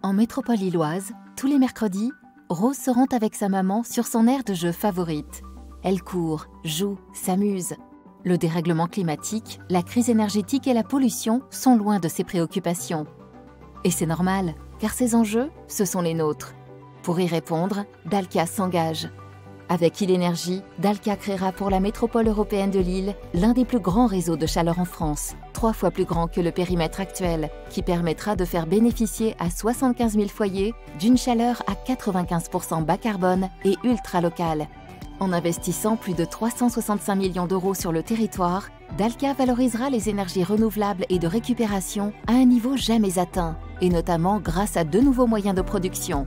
En métropole lilloise, tous les mercredis, Rose se rend avec sa maman sur son aire de jeu favorite. Elle court, joue, s'amuse. Le dérèglement climatique, la crise énergétique et la pollution sont loin de ses préoccupations. Et c'est normal, car ces enjeux, ce sont les nôtres. Pour y répondre, Dalkia s'engage. Avec Ilenergy, Dalkia créera pour la métropole européenne de Lille l'un des plus grands réseaux de chaleur en France, 3 fois plus grand que le périmètre actuel, qui permettra de faire bénéficier à 75 000 foyers d'une chaleur à 95% bas carbone et ultra locale. En investissant plus de 365 millions d'euros sur le territoire, Dalkia valorisera les énergies renouvelables et de récupération à un niveau jamais atteint, et notamment grâce à 2 nouveaux moyens de production.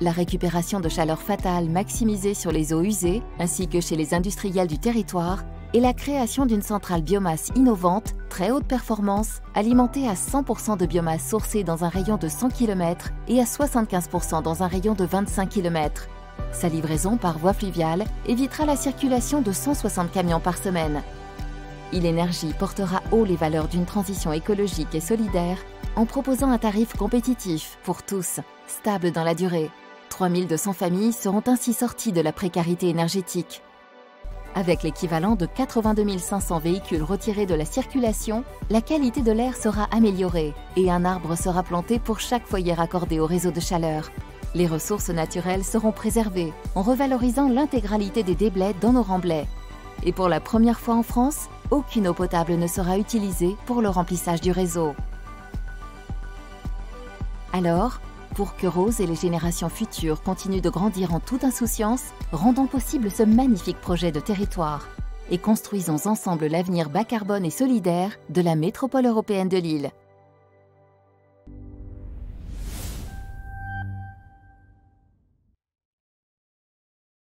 La récupération de chaleur fatale maximisée sur les eaux usées, ainsi que chez les industriels du territoire, et la création d'une centrale biomasse innovante, très haute performance, alimentée à 100% de biomasse sourcée dans un rayon de 100 km et à 75% dans un rayon de 25 km. Sa livraison par voie fluviale évitera la circulation de 160 camions par semaine. Ilenergy portera haut les valeurs d'une transition écologique et solidaire en proposant un tarif compétitif pour tous, stable dans la durée. 3200 familles seront ainsi sorties de la précarité énergétique. Avec l'équivalent de 82 500 véhicules retirés de la circulation, la qualité de l'air sera améliorée et un arbre sera planté pour chaque foyer raccordé au réseau de chaleur. Les ressources naturelles seront préservées en revalorisant l'intégralité des déblais dans nos remblais. Et pour la première fois en France, aucune eau potable ne sera utilisée pour le remplissage du réseau. Alors, pour que Rose et les générations futures continuent de grandir en toute insouciance, rendons possible ce magnifique projet de territoire et construisons ensemble l'avenir bas carbone et solidaire de la métropole européenne de Lille.